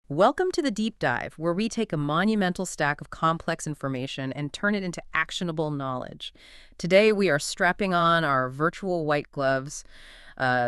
Welcome to the Deep Dive, where we take a monumental stack of complex information and turn it into actionable knowledge. Today, we are strapping on our virtual white gloves,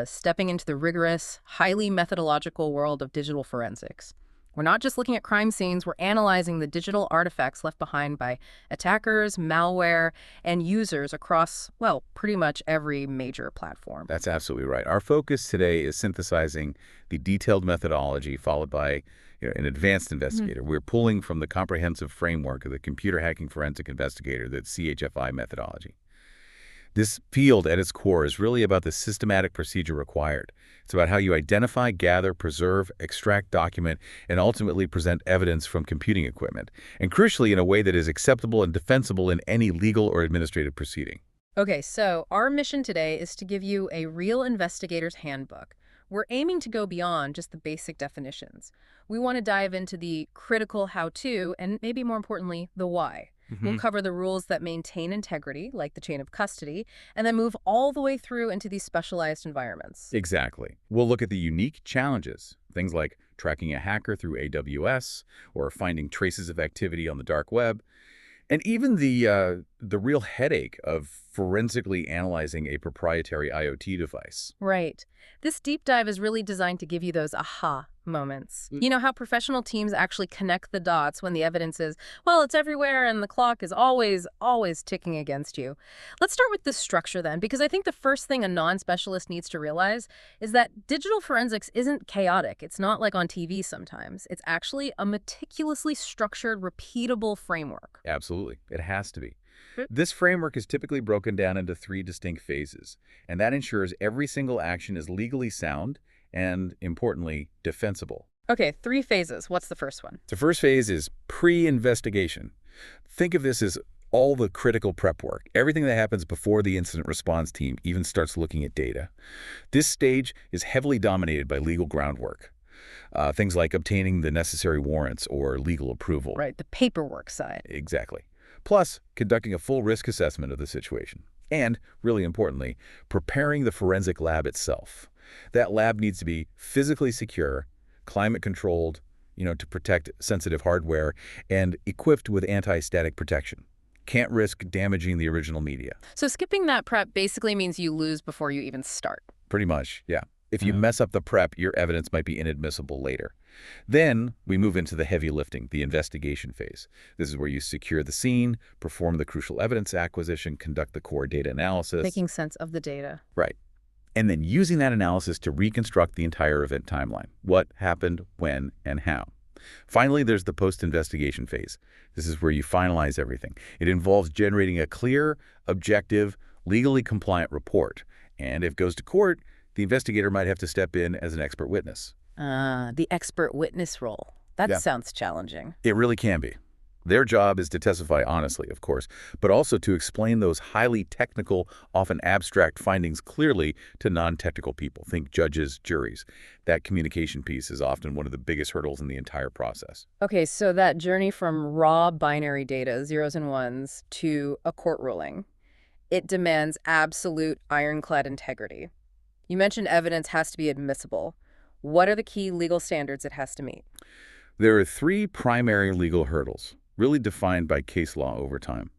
stepping into the rigorous, highly methodological world of digital forensics. We're not just looking at crime scenes, we're analyzing the digital artifacts left behind by attackers, malware, and users across, well, pretty much every major platform. That's absolutely right. Our focus today is synthesizing the detailed methodology followed by an advanced investigator. We're pulling from the comprehensive framework of the computer hacking forensic investigator, the CHFI methodology. This field at its core is really about the systematic procedure required. It's about how you identify, gather, preserve, extract, document, and ultimately present evidence from computing equipment, and crucially in a way that is acceptable and defensible in any legal or administrative proceeding. Okay, so our mission today is to give you a real investigator's handbook. We're aiming to go beyond just the basic definitions. We want to dive into the critical how-to and maybe more importantly, the why. We'll cover the rules that maintain integrity, like the chain of custody, and then move all the way through into these specialized environments. Exactly. We'll look at the unique challenges, things like tracking a hacker through AWS or finding traces of activity on the dark web, and even the real headache of forensically analyzing a proprietary IoT device. Right. This deep dive is really designed to give you those aha moments. You know how professional teams actually connect the dots when the evidence is, well, it's everywhere and the clock is always ticking against you. Let's start with this structure then, because I think the first thing a non-specialist needs to realize is that digital forensics isn't chaotic. It's not like on TV sometimes. It's actually a meticulously structured, repeatable framework. Absolutely. It has to be. This framework is typically broken down into 3 distinct phases, and that ensures every single action is legally sound and, importantly, defensible. Okay, 3 phases. What's the first one? The first phase is pre-investigation. Think of this as all the critical prep work, everything that happens before the incident response team even starts looking at data. This stage is heavily dominated by legal groundwork, things like obtaining the necessary warrants or legal approval. Right, the paperwork side. Exactly. Plus, conducting a full risk assessment of the situation. And, really importantly, preparing the forensic lab itself. That lab needs to be physically secure, climate-controlled, to protect sensitive hardware, and equipped with anti-static protection. Can't risk damaging the original media. So skipping that prep basically means you lose before you even start. Pretty much, yeah. If you mess up the prep, your evidence might be inadmissible later. Then we move into the heavy lifting, the investigation phase. This is where you secure the scene, perform the crucial evidence acquisition, conduct the core data analysis. Making sense of the data. Right. And then using that analysis to reconstruct the entire event timeline. What happened, when, and how. Finally, there's the post-investigation phase. This is where you finalize everything. It involves generating a clear, objective, legally compliant report. And if it goes to court, the investigator might have to step in as an expert witness. The expert witness role. That sounds challenging. It really can be. Their job is to testify honestly, of course, but also to explain those highly technical, often abstract findings clearly to non-technical people. Think judges, juries. That communication piece is often one of the biggest hurdles in the entire process. Okay, so that journey from raw binary data, zeros and ones, to a court ruling, it demands absolute ironclad integrity. You mentioned evidence has to be admissible. What are the key legal standards it has to meet? There are 3 primary legal hurdles, really defined by case law over time.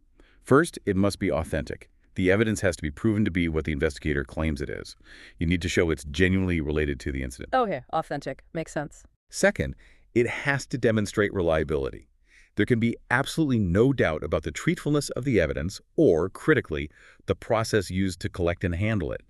First, it must be authentic. The evidence has to be proven to be what the investigator claims it is. You need to show it's genuinely related to the incident. Okay, authentic. Makes sense. Second, it has to demonstrate reliability. There can be absolutely no doubt about the truthfulness of the evidence or, critically, the process used to collect and handle it.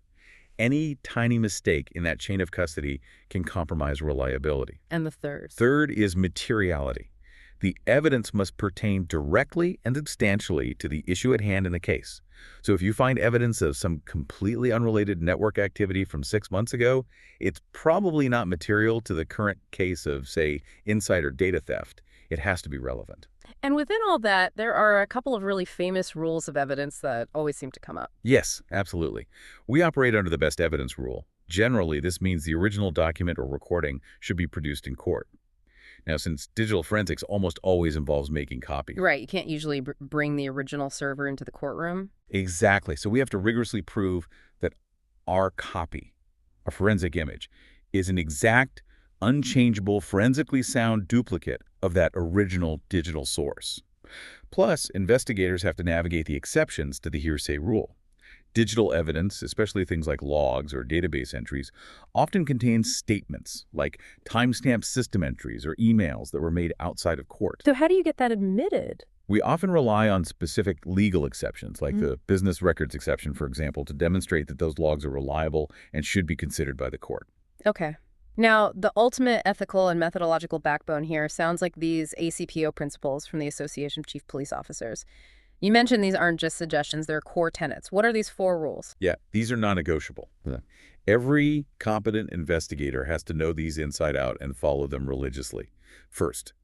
Any tiny mistake in that chain of custody can compromise reliability. And the third? Third is materiality. The evidence must pertain directly and substantially to the issue at hand in the case. So if you find evidence of some completely unrelated network activity from 6 months ago, it's probably not material to the current case of, say, insider data theft. It has to be relevant. And within all that, there are a couple of really famous rules of evidence that always seem to come up. Yes, absolutely. We operate under the best evidence rule. Generally, this means the original document or recording should be produced in court. Now, since digital forensics almost always involves making copies. Right, you can't usually bring the original server into the courtroom. Exactly. So we have to rigorously prove that our copy, a forensic image, is an exact, unchangeable, forensically sound duplicate of that original digital source. Plus, investigators have to navigate the exceptions to the hearsay rule. Digital evidence, especially things like logs or database entries, often contains statements like timestamp system entries or emails that were made outside of court. So how do you get that admitted? We often rely on specific legal exceptions, like the business records exception, for example, to demonstrate that those logs are reliable and should be considered by the court. Okay. Now, the ultimate ethical and methodological backbone here sounds like these ACPO principles from the Association of Chief Police Officers. You mentioned these aren't just suggestions, they're core tenets. What are these 4 rules? Yeah, these are non-negotiable. Every competent investigator has to know these inside out and follow them religiously. First,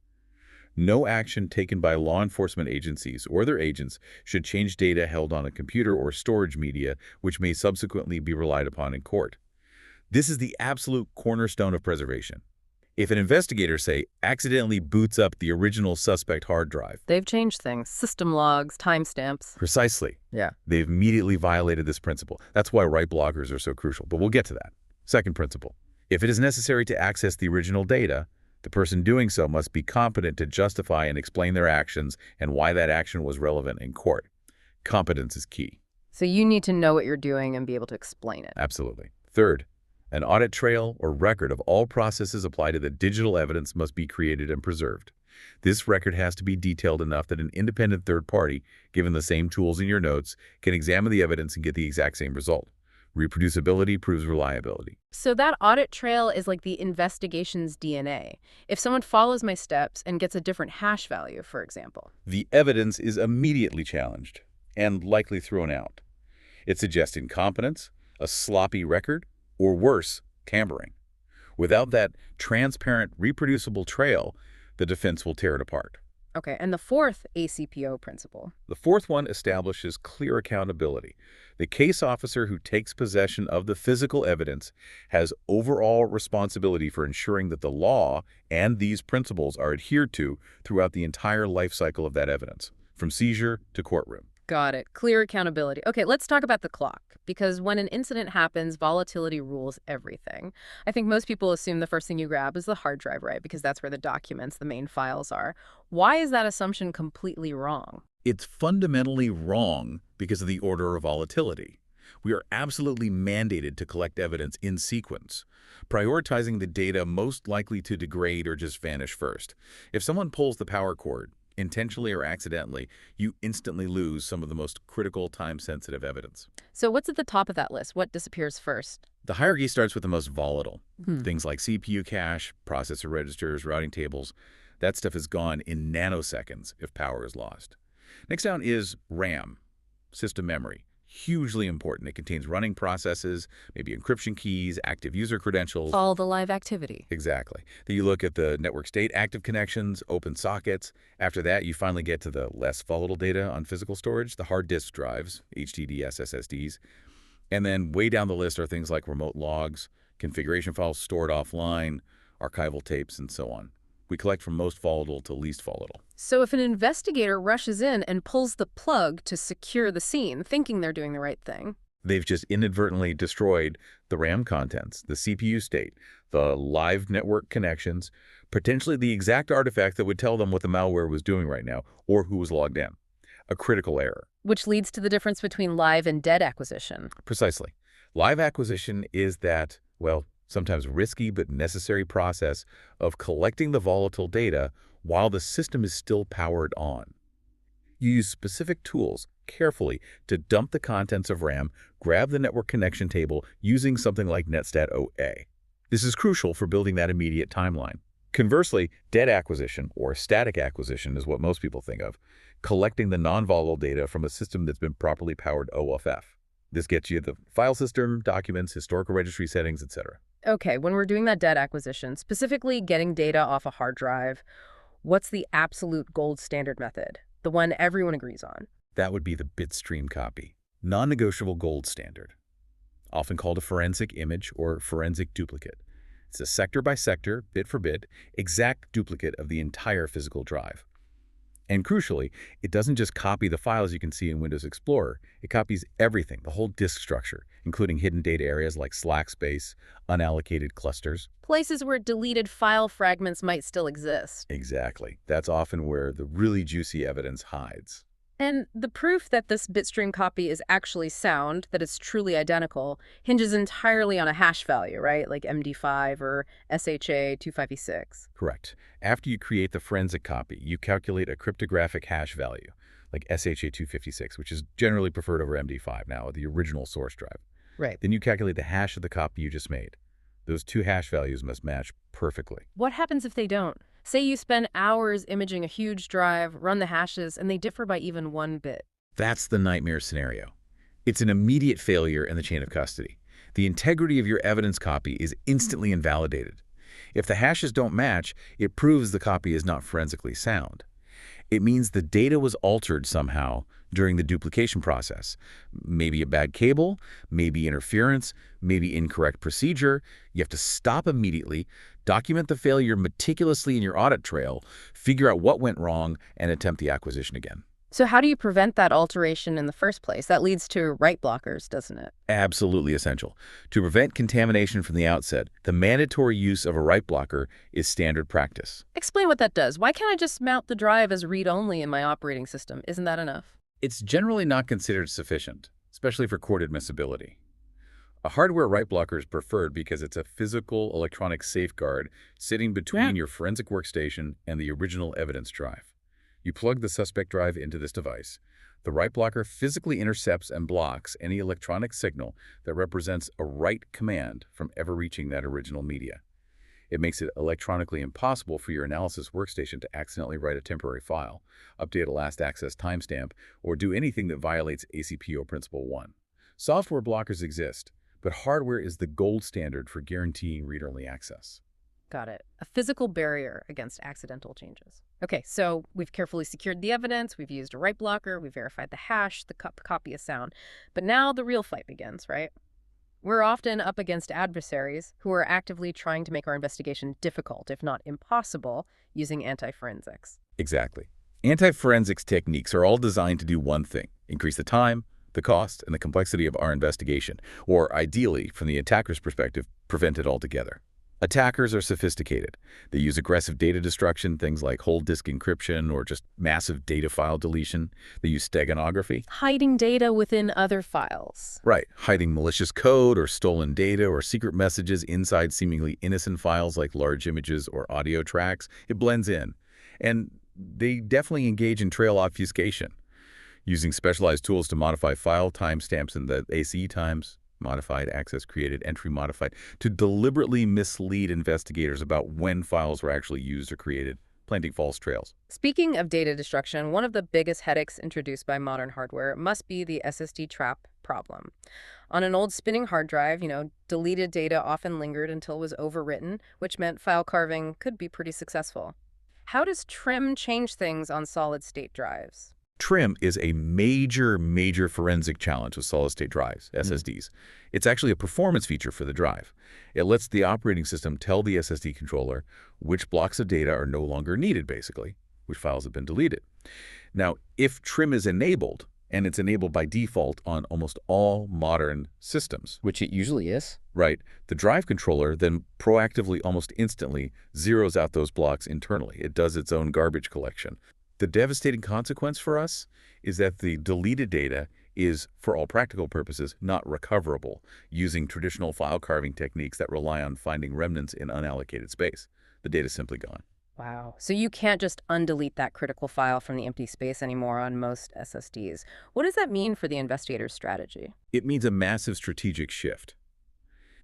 no action taken by law enforcement agencies or their agents should change data held on a computer or storage media which may subsequently be relied upon in court. This is the absolute cornerstone of preservation. If an investigator, say, accidentally boots up the original suspect hard drive— They've changed things. System logs, timestamps. Precisely. Yeah. They've immediately violated this principle. That's why right blockers are so crucial, but we'll get to that. Second principle. If it is necessary to access the original data, the person doing so must be competent to justify and explain their actions and why that action was relevant in court. Competence is key. So you need to know what you're doing and be able to explain it. Absolutely. Third, an audit trail or record of all processes applied to the digital evidence must be created and preserved. This record has to be detailed enough that an independent third party, given the same tools in your notes, can examine the evidence and get the exact same result. Reproducibility proves reliability. So that audit trail is like the investigation's DNA. If someone follows my steps and gets a different hash value, for example. The evidence is immediately challenged and likely thrown out. It suggests incompetence, a sloppy record, or worse, tampering. Without that transparent, reproducible trail, the defense will tear it apart. Okay, and the 4th ACPO principle. The 4th one establishes clear accountability. The case officer who takes possession of the physical evidence has overall responsibility for ensuring that the law and these principles are adhered to throughout the entire life cycle of that evidence, from seizure to courtroom. Got it. Clear accountability. Okay, let's talk about the clock, because when an incident happens, volatility rules everything. I think most people assume the first thing you grab is the hard drive, right? Because that's where the documents, the main files are. Why is that assumption completely wrong? It's fundamentally wrong because of the order of volatility. We are absolutely mandated to collect evidence in sequence, prioritizing the data most likely to degrade or just vanish first. If someone pulls the power cord, intentionally or accidentally, you instantly lose some of the most critical, time-sensitive evidence. So what's at the top of that list? What disappears first? The hierarchy starts with the most volatile. Things like CPU cache, processor registers, routing tables. That stuff is gone in nanoseconds if power is lost. Next down is RAM, system memory. Hugely important. It contains running processes, maybe encryption keys, active user credentials. All the live activity. Exactly. Then you look at the network state, active connections, open sockets. After that, you finally get to the less volatile data on physical storage, the hard disk drives, HDDs, SSDs. And then way down the list are things like remote logs, configuration files stored offline, archival tapes, and so on. We collect from most volatile to least volatile. So if an investigator rushes in and pulls the plug to secure the scene, thinking they're doing the right thing, they've just inadvertently destroyed the RAM contents, the CPU state, the live network connections, potentially the exact artifact that would tell them what the malware was doing right now or who was logged in. A critical error. Which leads to the difference between live and dead acquisition. Precisely. Live acquisition is that, well, sometimes risky but necessary process of collecting the volatile data while the system is still powered on. You use specific tools carefully to dump the contents of RAM, grab the network connection table using something like Netstat OA. This is crucial for building that immediate timeline. Conversely, dead acquisition, or static acquisition is what most people think of, collecting the non-volatile data from a system that's been properly powered OFF. This gets you the file system, documents, historical registry settings, etc. Okay, when we're doing that dead acquisition, specifically getting data off a hard drive, what's the absolute gold standard method? The one everyone agrees on? That would be the bitstream copy. Non-negotiable gold standard. Often called a forensic image or forensic duplicate. It's a sector by sector, bit for bit, exact duplicate of the entire physical drive. And crucially, it doesn't just copy the files you can see in Windows Explorer. It copies everything, the whole disk structure, including hidden data areas like slack space, unallocated clusters. Places where deleted file fragments might still exist. Exactly. That's often where the really juicy evidence hides. And the proof that this bitstream copy is actually sound, that it's truly identical, hinges entirely on a hash value, right? Like MD5 or SHA-25E6. Correct. After you create the forensic copy, you calculate a cryptographic hash value, like SHA-256, which is generally preferred over MD5 now, the original source drive. Right. Then you calculate the hash of the copy you just made. Those two hash values must match perfectly. What happens if they don't? Say you spend hours imaging a huge drive, run the hashes, and they differ by even 1 bit. That's the nightmare scenario. It's an immediate failure in the chain of custody. The integrity of your evidence copy is instantly invalidated. If the hashes don't match, it proves the copy is not forensically sound. It means the data was altered somehow during the duplication process. Maybe a bad cable, maybe interference, maybe incorrect procedure. You have to stop immediately, document the failure meticulously in your audit trail, figure out what went wrong, and attempt the acquisition again. So how do you prevent that alteration in the first place? That leads to write blockers, doesn't it? Absolutely essential. To prevent contamination from the outset, the mandatory use of a write blocker is standard practice. Explain what that does. Why can't I just mount the drive as read-only in my operating system? Isn't that enough? It's generally not considered sufficient, especially for court admissibility. A hardware write blocker is preferred because it's a physical electronic safeguard sitting between your forensic workstation and the original evidence drive. You plug the suspect drive into this device. The write blocker physically intercepts and blocks any electronic signal that represents a write command from ever reaching that original media. It makes it electronically impossible for your analysis workstation to accidentally write a temporary file, update a last access timestamp, or do anything that violates ACPO Principle 1. Software blockers exist, but hardware is the gold standard for guaranteeing read-only access. Got it. A physical barrier against accidental changes. Okay, so we've carefully secured the evidence, we've used a write blocker, we've verified the hash, the copy is sound. But now the real fight begins, right? We're often up against adversaries who are actively trying to make our investigation difficult, if not impossible, using anti-forensics. Exactly. Anti-forensics techniques are all designed to do one thing: increase the time, the cost, and the complexity of our investigation, or ideally, from the attacker's perspective, prevent it altogether. Attackers are sophisticated. They use aggressive data destruction, things like whole disk encryption or just massive data file deletion. They use steganography. Hiding data within other files. Right, hiding malicious code or stolen data or secret messages inside seemingly innocent files like large images or audio tracks. It blends in. And they definitely engage in trail obfuscation, using specialized tools to modify file timestamps in the ACE times, modified, access created, entry modified, to deliberately mislead investigators about when files were actually used or created, planting false trails. Speaking of data destruction, one of the biggest headaches introduced by modern hardware must be the SSD trap problem. On an old spinning hard drive, deleted data often lingered until it was overwritten, which meant file carving could be pretty successful. How does TRIM change things on solid-state drives? TRIM is a major forensic challenge with solid-state drives, SSDs. It's actually a performance feature for the drive. It lets the operating system tell the SSD controller which blocks of data are no longer needed, basically, which files have been deleted. Now, if TRIM is enabled, and it's enabled by default on almost all modern systems, Which it usually is. right, the drive controller then proactively, almost instantly, zeroes out those blocks internally. It does its own garbage collection. The devastating consequence for us is that the deleted data is, for all practical purposes, not recoverable using traditional file carving techniques that rely on finding remnants in unallocated space. The data is simply gone. Wow. So you can't just undelete that critical file from the empty space anymore on most SSDs. What does that mean for the investigator's strategy? It means a massive strategic shift.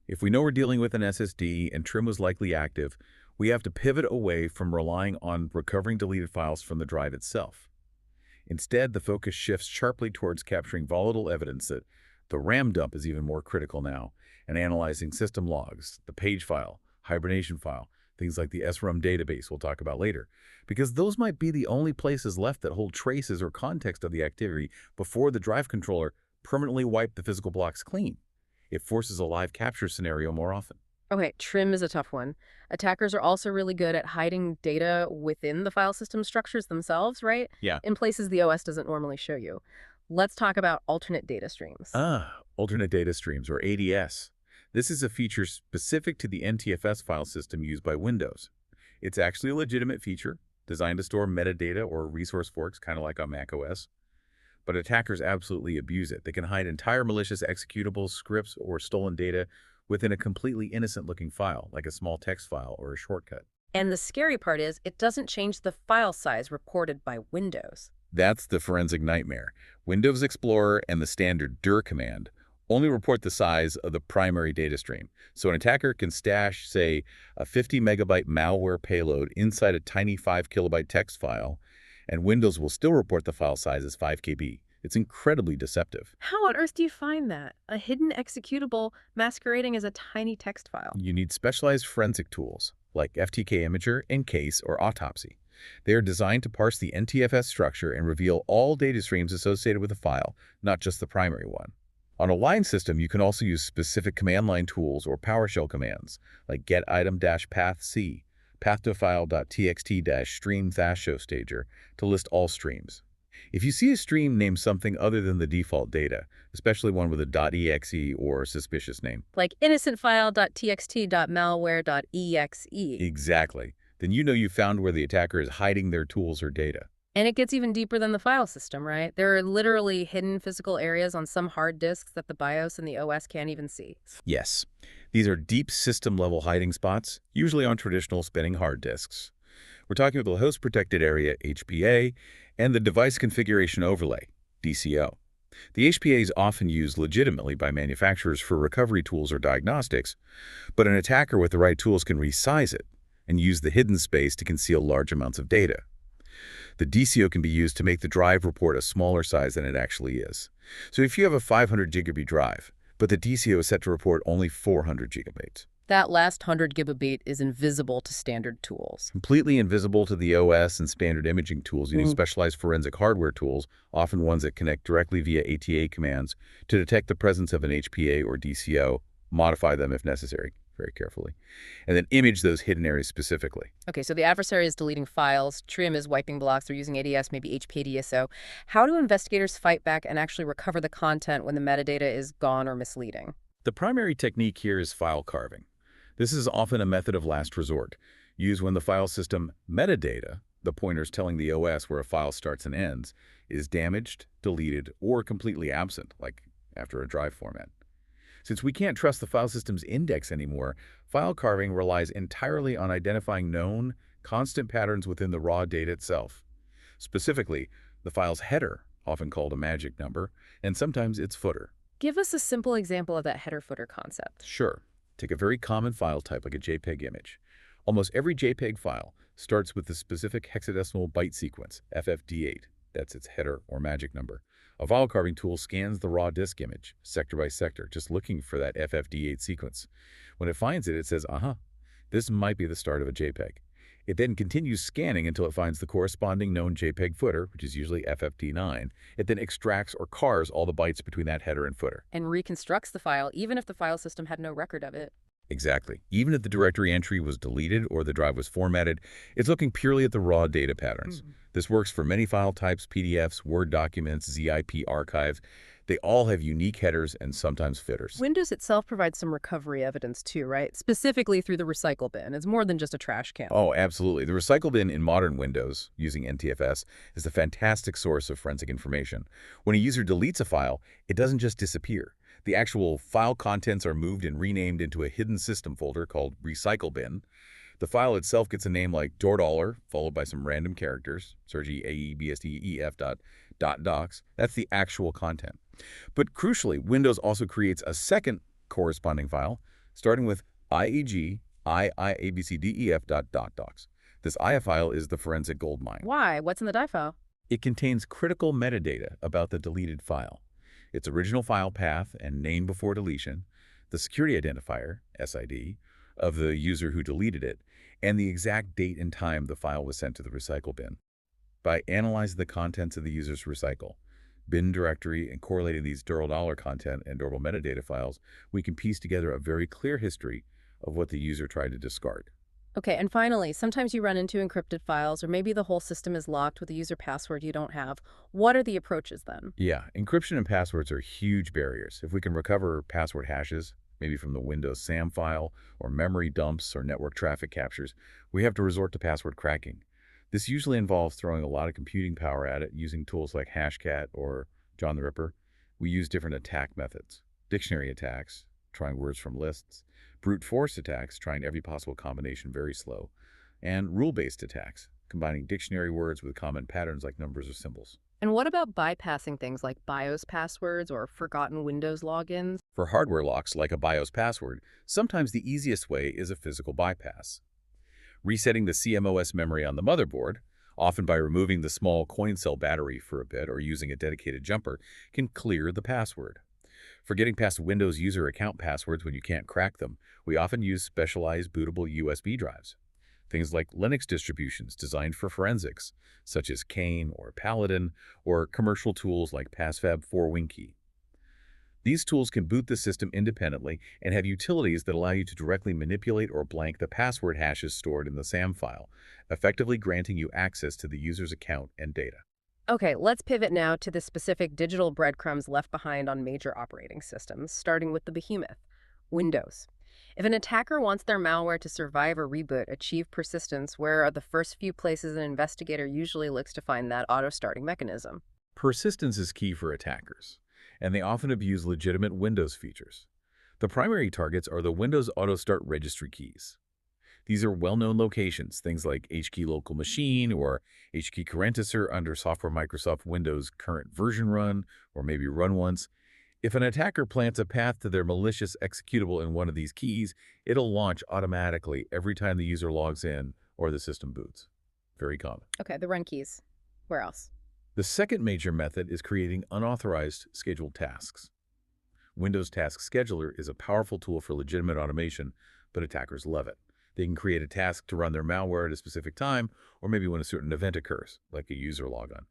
If we know we're dealing with an SSD and TRIM was likely active, we have to pivot away from relying on recovering deleted files from the drive itself. Instead, the focus shifts sharply towards capturing volatile evidence that the RAM dump is even more critical now, and analyzing system logs, the page file, hibernation file, things like the SRAM database we'll talk about later, because those might be the only places left that hold traces or context of the activity before the drive controller permanently wiped the physical blocks clean. It forces a live capture scenario more often. Okay, trim is a tough one. Attackers are also really good at hiding data within the file system structures themselves, right? Yeah. In places the OS doesn't normally show you. Let's talk about alternate data streams. Alternate data streams, or ADS. This is a feature specific to the NTFS file system used by Windows. It's actually a legitimate feature, designed to store metadata or resource forks, kind of like on macOS. But attackers absolutely abuse it. They can hide entire malicious executables, scripts, or stolen data within a completely innocent-looking file, like a small text file or a shortcut. And the scary part is, it doesn't change the file size reported by Windows. That's the forensic nightmare. Windows Explorer and the standard dir command only report the size of the primary data stream. So an attacker can stash, say, a 50 megabyte malware payload inside a tiny 5 kilobyte text file, and Windows will still report the file size as 5 KB. It's incredibly deceptive. How on earth do you find that? A hidden executable masquerading as a tiny text file. You need specialized forensic tools like FTK Imager, Encase, or Autopsy. They are designed to parse the NTFS structure and reveal all data streams associated with the file, not just the primary one. On a line system, you can also use specific command line tools or PowerShell commands like getitem-pathc, path-to-file.txt-stream fastshowstager to list all streams. If you see a stream named something other than the default data, especially one with a .exe or suspicious name, Like innocentfile.txt.malware.exe. exactly, then you know you found where the attacker is hiding their tools or data. And it gets even deeper than the file system, right? There are literally hidden physical areas on some hard disks that the BIOS and the OS can't even see. Yes, these are deep system-level hiding spots, usually on traditional spinning hard disks. We're talking about the host-protected area, HPA, and the device configuration overlay, DCO. The HPA is often used legitimately by manufacturers for recovery tools or diagnostics, but an attacker with the right tools can resize it and use the hidden space to conceal large amounts of data. The DCO can be used to make the drive report a smaller size than it actually is. So if you have a 500 gigabit drive, but the DCO is set to report only 400 gigabytes, That last 100 gigabit is invisible to standard tools. completely invisible to the OS and standard imaging tools using specialized forensic hardware tools, often ones that connect directly via ATA commands to detect the presence of an HPA or DCO, modify them if necessary, very carefully, and then image those hidden areas specifically. Okay, so the adversary is deleting files, Trim is wiping blocks, they're using ADS, maybe HPDSO. How do investigators fight back and actually recover the content when the metadata is gone or misleading? The primary technique here is file carving. This is often a method of last resort, used when the file system metadata, the pointers telling the OS where a file starts and ends, is damaged, deleted, or completely absent, like after a drive format. Since we can't trust the file system's index anymore, file carving relies entirely on identifying known, constant patterns within the raw data itself. Specifically, the file's header, often called a magic number, and sometimes its footer. Give us a simple example of that header-footer concept. Sure. Take a very common file type like a JPEG image. Almost every JPEG file starts with the specific hexadecimal byte sequence, FFD8. That's its header or magic number. A file carving tool scans the raw disk image, sector by sector, just looking for that FFD8 sequence. When it finds it, it says, this might be the start of a JPEG. It then continues scanning until it finds the corresponding known JPEG footer, which is usually FFD9. It then extracts or cars all the bytes between that header and footer. And reconstructs the file even if the file system had no record of it. Exactly. Even if the directory entry was deleted or the drive was formatted, it's looking purely at the raw data patterns. This works for many file types, PDFs, Word documents, ZIP archives. They all have unique headers and sometimes footers. Windows itself provides some recovery evidence too, right? Specifically through the recycle bin. It's more than just a trash can. Oh, absolutely. The recycle bin in modern Windows, using NTFS, is a fantastic source of forensic information. When a user deletes a file, it doesn't just disappear. The actual file contents are moved and renamed into a hidden system folder called recycle bin. The file itself gets a name like $, followed by some random characters, Sergi AEBSDEF docs. That's the actual content. But crucially, Windows also creates a second corresponding file, starting with IEG IIABCDEF.docs. This IA file is the forensic goldmine. Why? What's in the die file? It contains critical metadata about the deleted file, its original file path and name before deletion, the security identifier, SID, of the user who deleted it, and the exact date and time the file was sent to the recycle bin. By analyzing the contents of the user's recycle bin directory and correlating these $, content and durable metadata files, we can piece together a very clear history of what the user tried to discard. Okay, and finally, sometimes you run into encrypted files, or maybe the whole system is locked with a user password you don't have. What are the approaches then? Yeah, encryption and passwords are huge barriers. If we can recover password hashes, maybe from the Windows SAM file, or memory dumps, or network traffic captures, we have to resort to password cracking. This usually involves throwing a lot of computing power at it using tools like Hashcat or John the Ripper. We use different attack methods: dictionary attacks, trying words from lists; brute force attacks, trying every possible combination very slow; and rule-based attacks, combining dictionary words with common patterns like numbers or symbols. And what about bypassing things like BIOS passwords or forgotten Windows logins? For hardware locks like a BIOS password, sometimes the easiest way is a physical bypass. Resetting the CMOS memory on the motherboard, often by removing the small coin cell battery for a bit or using a dedicated jumper, can clear the password. For getting past Windows user account passwords when you can't crack them, we often use specialized bootable USB drives. Things like Linux distributions designed for forensics, such as Kane or Paladin, or commercial tools like PassFab4WinKey. These tools can boot the system independently and have utilities that allow you to directly manipulate or blank the password hashes stored in the SAM file, effectively granting you access to the user's account and data. Okay, let's pivot now to the specific digital breadcrumbs left behind on major operating systems, starting with the behemoth, Windows. If an attacker wants their malware to survive a reboot, achieve persistence, where are the first few places an investigator usually looks to find that auto-starting mechanism? Persistence is key for attackers, and they often abuse legitimate Windows features. The primary targets are the Windows Auto Start registry keys. These are well-known locations, things like HKey Local Machine or HKey Currenticer under Software Microsoft Windows Current Version Run, or maybe Run Once. If an attacker plants a path to their malicious executable in one of these keys, it'll launch automatically every time the user logs in or the system boots. Very common. Okay, the run keys. Where else? The second major method is creating unauthorized scheduled tasks. Windows Task Scheduler is a powerful tool for legitimate automation, but attackers love it. They can create a task to run their malware at a specific time, or maybe when a certain event occurs, like a user logon.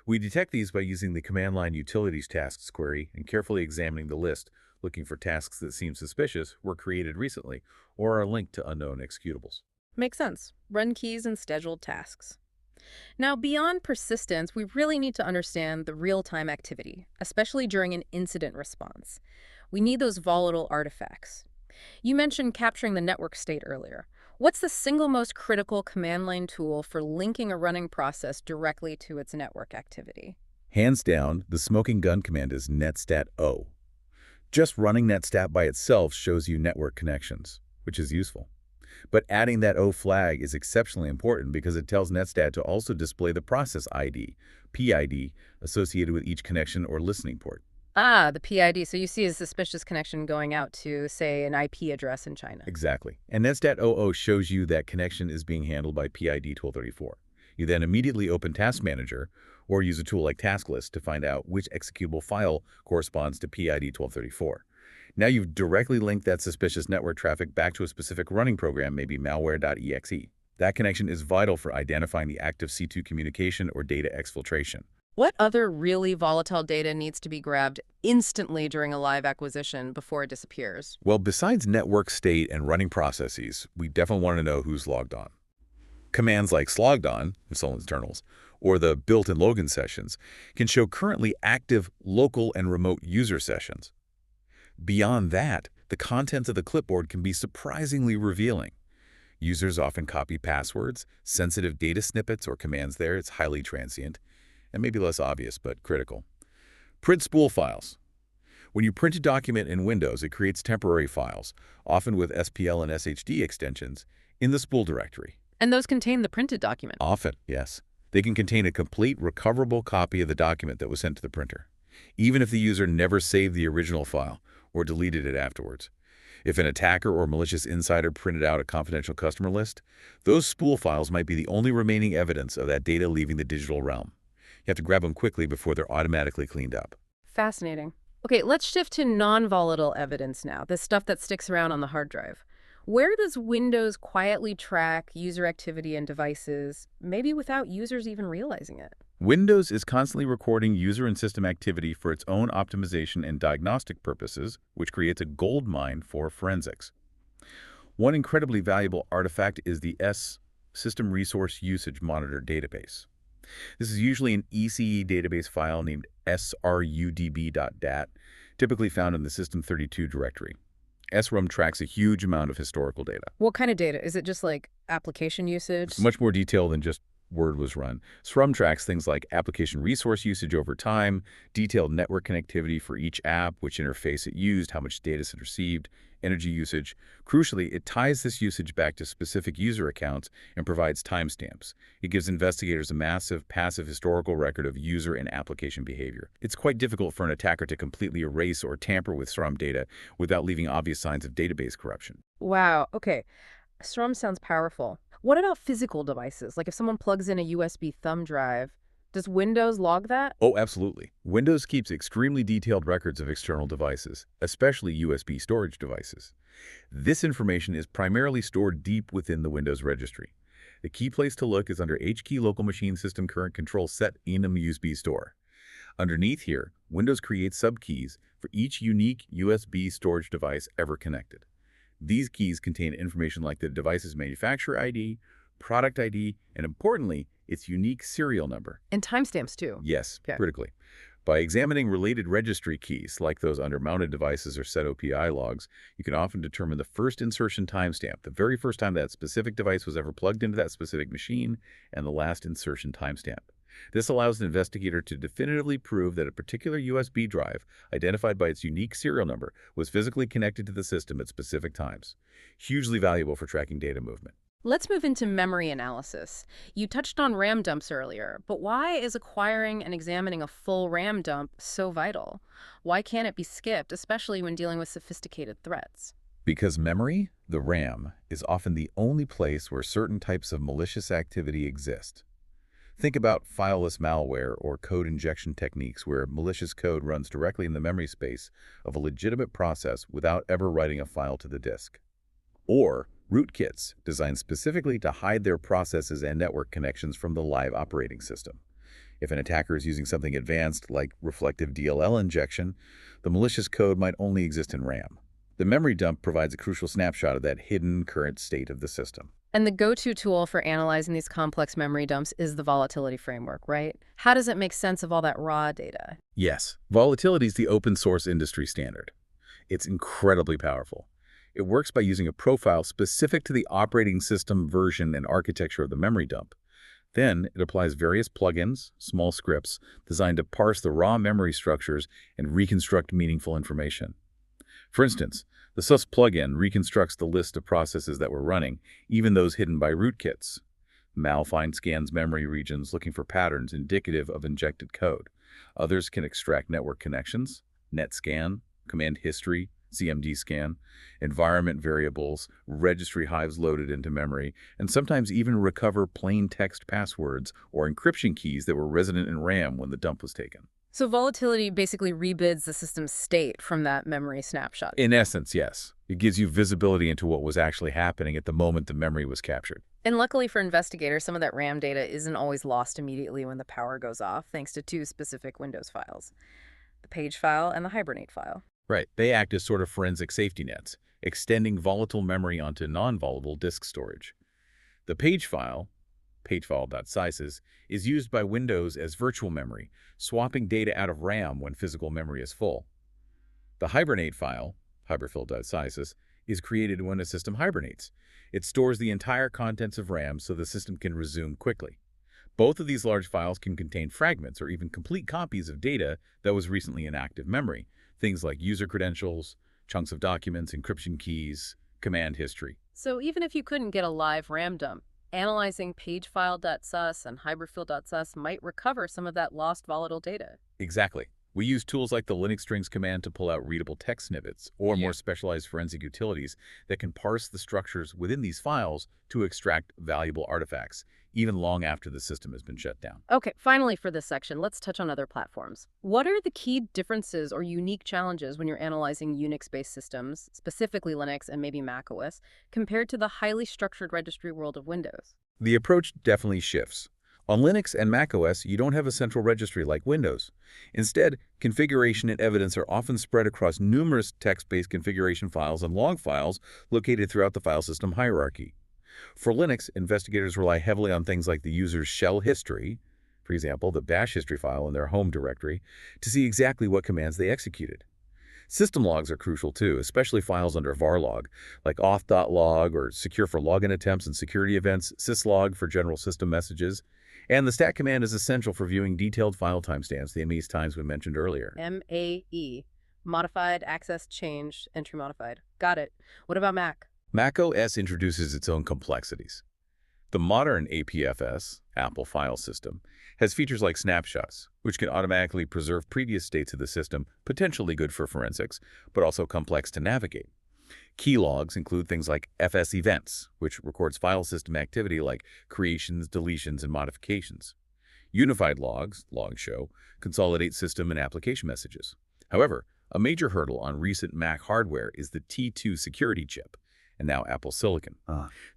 We detect these by using the command line utilities tasks query and carefully examining the list, looking for tasks that seem suspicious, were created recently, or are linked to unknown executables. Makes sense. Run keys and scheduled tasks. Now, beyond persistence, we really need to understand the real-time activity, especially during an incident response. We need those volatile artifacts. You mentioned capturing the network state earlier. What's the single most critical command line tool for linking a running process directly to its network activity? Hands down, the smoking gun command is netstat-o. Just running netstat by itself shows you network connections, which is useful. But adding that O flag is exceptionally important because it tells netstat to also display the process ID, PID, associated with each connection or listening port. Ah, the PID. So you see a suspicious connection going out to, say, an IP address in China. Exactly. And netstat-00 shows you that connection is being handled by PID 1234. You then immediately open Task Manager or use a tool like Task List to find out which executable file corresponds to PID 1234. Now you've directly linked that suspicious network traffic back to a specific running program, maybe malware.exe. That connection is vital for identifying the active C2 communication or data exfiltration. What other really volatile data needs to be grabbed instantly during a live acquisition before it disappears? Well, besides network state and running processes, we definitely want to know who's logged on. Commands like slogged-on, install internals, or the built-in login sessions can show currently active local and remote user sessions. Beyond that, the contents of the clipboard can be surprisingly revealing. Users often copy passwords, sensitive data snippets or commands there. It's highly transient, and maybe less obvious, but critical. Print spool files. When you print a document in Windows, it creates temporary files, often with SPL and SHD extensions, in the spool directory. And those contain the printed document. Often, yes. They can contain a complete recoverable copy of the document that was sent to the printer, even if the user never saved the original file or deleted it afterwards. If an attacker or malicious insider printed out a confidential customer list, those spool files might be the only remaining evidence of that data leaving the digital realm. You have to grab them quickly before they're automatically cleaned up. Fascinating. Okay, let's shift to non-volatile evidence now, the stuff that sticks around on the hard drive. Where does Windows quietly track user activity and devices, maybe without users even realizing it? Windows is constantly recording user and system activity for its own optimization and diagnostic purposes, which creates a goldmine for forensics. One incredibly valuable artifact is the System Resource Usage Monitor database. This is usually an ECE database file named srudb.dat, typically found in the System32 directory. SRUM tracks a huge amount of historical data. What kind of data? Is it just like application It's usage? much more detailed than just word was run. SRUM tracks things like application resource usage over time, detailed network connectivity for each app, which interface it used, how much data it received, energy usage. Crucially, it ties this usage back to specific user accounts and provides timestamps. It gives investigators a massive, passive historical record of user and application behavior. It's quite difficult for an attacker to completely erase or tamper with SRUM data without leaving obvious signs of database corruption. Wow, okay. Strum sounds powerful. What about physical devices? Like if someone plugs in a USB thumb drive, does Windows log that? Oh, absolutely. Windows keeps extremely detailed records of external devices, especially USB storage devices. This information is primarily stored deep within the Windows registry. The key place to look is under HKey Local Machine System Current Control Set in a USB store. Underneath here, Windows creates subkeys for each unique USB storage device ever connected. These keys contain information like the device's manufacturer ID, product ID, and importantly, its unique serial number. And timestamps too. Yes, Okay. critically. By examining related registry keys, like those under mounted devices or SetOPI logs, you can often determine the first insertion timestamp, the very first time that specific device was ever plugged into that specific machine, and the last insertion timestamp. This allows an investigator to definitively prove that a particular USB drive, identified by its unique serial number, was physically connected to the system at specific times. Hugely valuable for tracking data movement. Let's move into memory analysis. You touched on RAM dumps earlier, but why is acquiring and examining a full RAM dump so vital? Why can't it be skipped, especially when dealing with sophisticated threats? Because memory, the RAM, is often the only place where certain types of malicious activity exist. Think about fileless malware or code injection techniques where malicious code runs directly in the memory space of a legitimate process without ever writing a file to the disk. Or rootkits designed specifically to hide their processes and network connections from the live operating system. If an attacker is using something advanced like reflective DLL injection, the malicious code might only exist in RAM. The memory dump provides a crucial snapshot of that hidden current state of the system. And the go-to tool for analyzing these complex memory dumps is the volatility framework, right? How does it make sense of all that raw data? Yes, volatility is the open source industry standard. It's incredibly powerful. It works by using a profile specific to the operating system version and architecture of the memory dump. Then it applies various plugins, small scripts, designed to parse the raw memory structures and reconstruct meaningful information. For instance, the sus plugin reconstructs the list of processes that were running, even those hidden by rootkits. Malfind scans memory regions looking for patterns indicative of injected code. Others can extract network connections, netscan, command history, CMD scan, environment variables, registry hives loaded into memory, and sometimes even recover plain text passwords or encryption keys that were resident in RAM when the dump was taken. So volatility basically rebids the system's state from that memory snapshot. In essence, yes. It gives you visibility into what was actually happening at the moment the memory was captured. And luckily for investigators, some of that RAM data isn't always lost immediately when the power goes off, thanks to two specific Windows files, the page file and the Hibernate file. Right. They act as sort of forensic safety nets, extending volatile memory onto non-volatile disk storage. The page file, pagefile.sys, is used by Windows as virtual memory, swapping data out of RAM when physical memory is full. The Hibernate file, hyberfill.sys, is created when a system hibernates. It stores the entire contents of RAM so the system can resume quickly. Both of these large files can contain fragments or even complete copies of data that was recently in active memory, things like user credentials, chunks of documents, encryption keys, command history. So even if you couldn't get a live RAM dump, analyzing pagefile.sus and hyberfill.sus might recover some of that lost volatile data. Exactly. We use tools like the Linux strings command to pull out readable text snippets or more specialized forensic utilities that can parse the structures within these files to extract valuable artifacts, even long after the system has been shut down. Okay, finally for this section, let's touch on other platforms. What are the key differences or unique challenges when you're analyzing Unix-based systems, specifically Linux and maybe macOS, compared to the highly structured registry world of Windows? The approach definitely shifts. On Linux and macOS, you don't have a central registry like Windows. Instead, configuration and evidence are often spread across numerous text-based configuration files and log files located throughout the file system hierarchy. For Linux, investigators rely heavily on things like the user's shell history, for example, the bash history file in their home directory, to see exactly what commands they executed. System logs are crucial too, especially files under varlog, like auth.log or secure for login attempts and security events, syslog for general system messages. And the stat command is essential for viewing detailed file timestamps, the MAE times we mentioned earlier. MAE, modified, access, changed, entry modified. Got it. What about Mac? Mac OS introduces its own complexities. The modern APFS, Apple File System, has features like snapshots, which can automatically preserve previous states of the system, potentially good for forensics, but also complex to navigate. Key logs include things like FS events, which records file system activity like creations, deletions, and modifications. Unified logs, log show, consolidate system and application messages. However, a major hurdle on recent Mac hardware is the T2 security chip, and now Apple Silicon.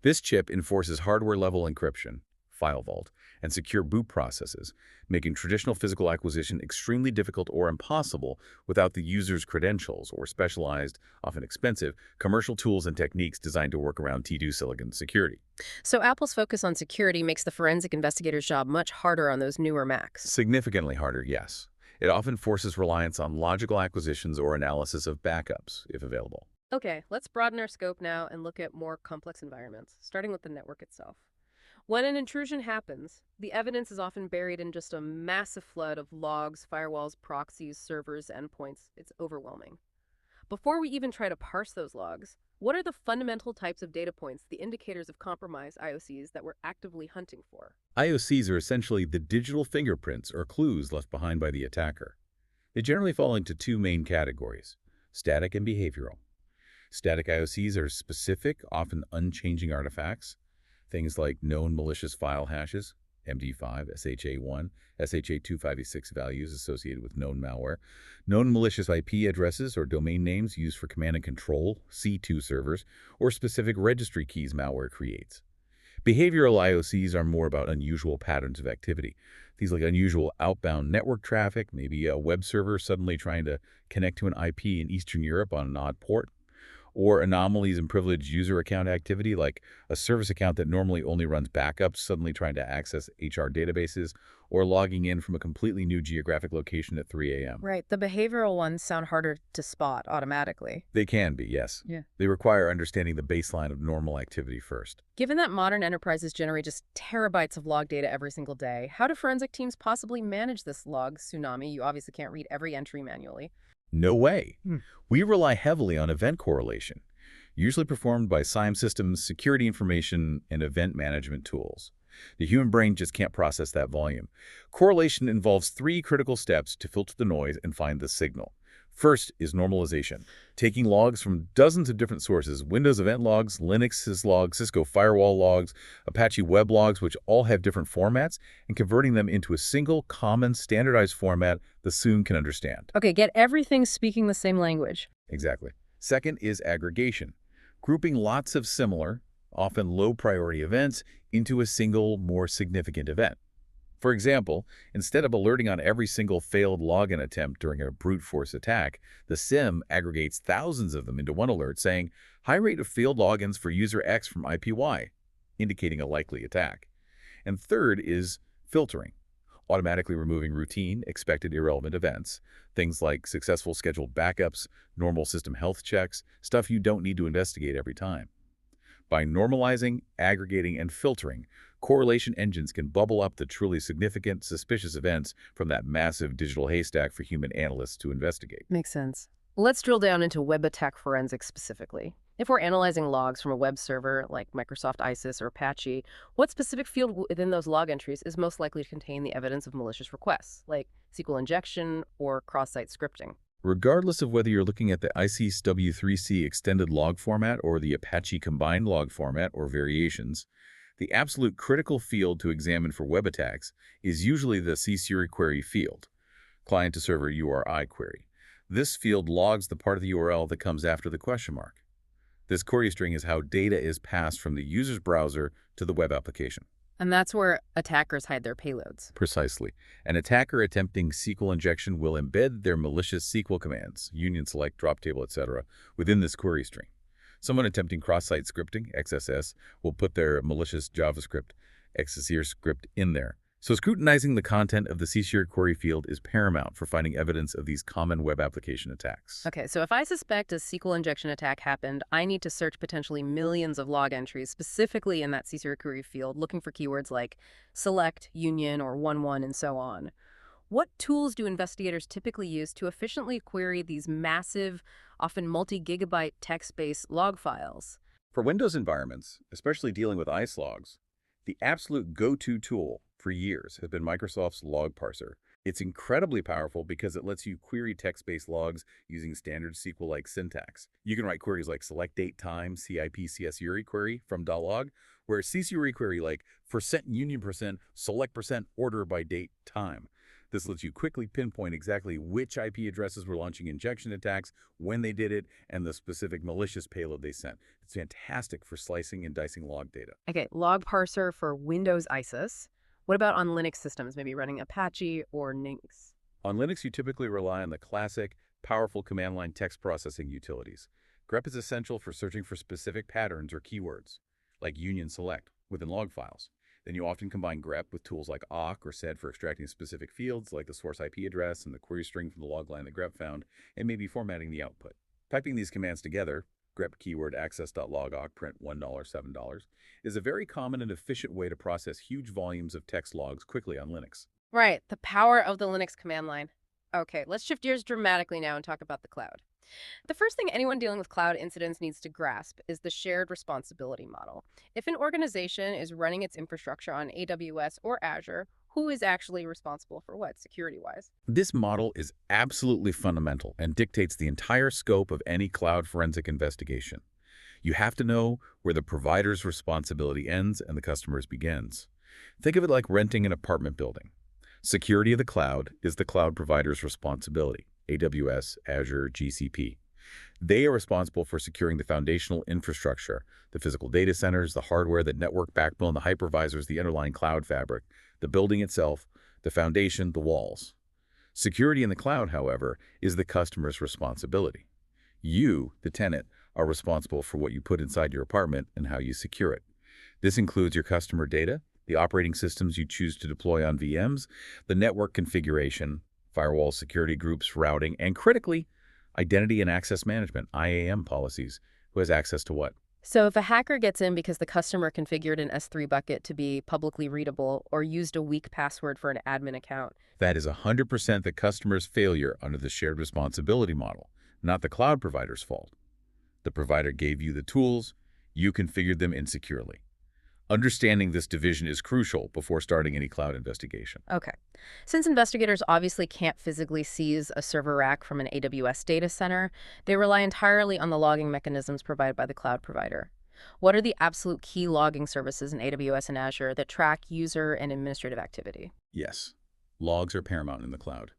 This chip enforces hardware-level encryption, file vault, and secure boot processes, making traditional physical acquisition extremely difficult or impossible without the user's credentials or specialized, often expensive, commercial tools and techniques designed to work around T2 silicon security. So Apple's focus on security makes the forensic investigator's job much harder on those newer Macs. Significantly harder, yes. It often forces reliance on logical acquisitions or analysis of backups, if available. Okay, let's broaden our scope now and look at more complex environments, starting with the network itself. When an intrusion happens, the evidence is often buried in just a massive flood of logs, firewalls, proxies, servers, endpoints. It's overwhelming. Before we even try to parse those logs, what are the fundamental types of data points, the indicators of compromise IOCs that we're actively hunting for? IOCs are essentially the digital fingerprints or clues left behind by the attacker. They generally fall into two main categories, static and behavioral. Static IOCs are specific, often unchanging artifacts, things like known malicious file hashes, MD5, SHA1, SHA256 values associated with known malware, known malicious IP addresses or domain names used for command and control, C2 servers, or specific registry keys malware creates. Behavioral IOCs are more about unusual patterns of activity. Things like unusual outbound network traffic, maybe a web server suddenly trying to connect to an IP in Eastern Europe on an odd port, or anomalies in privileged user account activity, like a service account that normally only runs backups suddenly trying to access HR databases, or logging in from a completely new geographic location at 3 a.m. Right, the behavioral ones sound harder to spot automatically. They can be, yes. Yeah. They require understanding the baseline of normal activity first. Given that modern enterprises generate just terabytes of log data every single day, how do forensic teams possibly manage this log tsunami? You obviously can't read every entry manually. No way. We rely heavily on event correlation, usually performed by SIEM systems, security information, and event management tools. The human brain just can't process that volume. Correlation involves three critical steps to filter the noise and find the signal. First is normalization, taking logs from dozens of different sources, Windows event logs, Linux syslogs, Cisco firewall logs, Apache web logs, which all have different formats, and converting them into a single, common, standardized format the SIEM can understand. Okay, get everything speaking the same language. Exactly. Second is aggregation, grouping lots of similar, often low-priority events into a single, more significant event. For example, instead of alerting on every single failed login attempt during a brute force attack, the SIEM aggregates thousands of them into one alert saying, high rate of failed logins for user X from IPY, indicating a likely attack. And third is filtering, automatically removing routine, expected irrelevant events, things like successful scheduled backups, normal system health checks, stuff you don't need to investigate every time. By normalizing, aggregating, and filtering, correlation engines can bubble up the truly significant, suspicious events from that massive digital haystack for human analysts to investigate. Makes sense. Let's drill down into web attack forensics specifically. If we're analyzing logs from a web server like Microsoft ISIS or Apache, what specific field within those log entries is most likely to contain the evidence of malicious requests, like SQL injection or cross-site scripting? Regardless of whether you're looking at the ISIS W3C extended log format or the Apache combined log format or variations, the absolute critical field to examine for web attacks is usually the CSURI query field, client-to-server URI query. This field logs the part of the URL that comes after the question mark. This query string is how data is passed from the user's browser to the web application. And that's where attackers hide their payloads. Precisely. An attacker attempting SQL injection will embed their malicious SQL commands, union select, drop table, etc., within this query string. Someone attempting cross-site scripting, XSS, will put their malicious JavaScript, XSER script in there. So scrutinizing the content of the CSER query field is paramount for finding evidence of these common web application attacks. Okay, so if I suspect a SQL injection attack happened, I need to search potentially millions of log entries, specifically in that CSER query field, looking for keywords like select, union, or 11, and so on. What tools do investigators typically use to efficiently query these massive, often multi-gigabyte text-based log files? For Windows environments, especially dealing with ICE logs, the absolute go-to tool for years has been Microsoft's log parser. It's incredibly powerful because it lets you query text-based logs using standard SQL-like syntax. You can write queries like select date time CIP CSURI query from .log, where CSURI query like %union select order by date time. This lets you quickly pinpoint exactly which IP addresses were launching injection attacks, when they did it, and the specific malicious payload they sent. It's fantastic for slicing and dicing log data. Okay, log parser for Windows ISIS. What about on Linux systems, maybe running Apache or Nix? On Linux, you typically rely on the classic, powerful command line text processing utilities. grep is essential for searching for specific patterns or keywords, like union select, within log files. Then you often combine grep with tools like awk or sed for extracting specific fields like the source IP address and the query string from the log line that grep found, and maybe formatting the output. Typing these commands together, grep keyword access.log awk print $1, $7, is a very common and efficient way to process huge volumes of text logs quickly on Linux. Right, the power of the Linux command line. Okay, let's shift gears dramatically now and talk about the cloud. The first thing anyone dealing with cloud incidents needs to grasp is the shared responsibility model. If an organization is running its infrastructure on AWS or Azure, who is actually responsible for what, security-wise? This model is absolutely fundamental and dictates the entire scope of any cloud forensic investigation. You have to know where the provider's responsibility ends and the customer's begins. Think of it like renting an apartment building. Security of the cloud is the cloud provider's responsibility, AWS, Azure, GCP. They are responsible for securing the foundational infrastructure, the physical data centers, the hardware, the network backbone, the hypervisors, the underlying cloud fabric, the building itself, the foundation, the walls. Security in the cloud, however, is the customer's responsibility. You, the tenant, are responsible for what you put inside your apartment and how you secure it. This includes your customer data, the operating systems you choose to deploy on VMs, the network configuration, firewall security groups, routing, and critically, identity and access management, IAM policies. Who has access to what? So if a hacker gets in because the customer configured an S3 bucket to be publicly readable or used a weak password for an admin account, That is 100% the customer's failure under the shared responsibility model, not the cloud provider's fault. The provider gave you the tools, you configured them insecurely. Understanding this division is crucial before starting any cloud investigation. okay. Since investigators obviously can't physically seize a server rack from an AWS data center, they rely entirely on the logging mechanisms provided by the cloud provider. What are the absolute key logging services in AWS and Azure that track user and administrative activity? Yes, logs are paramount in the cloud.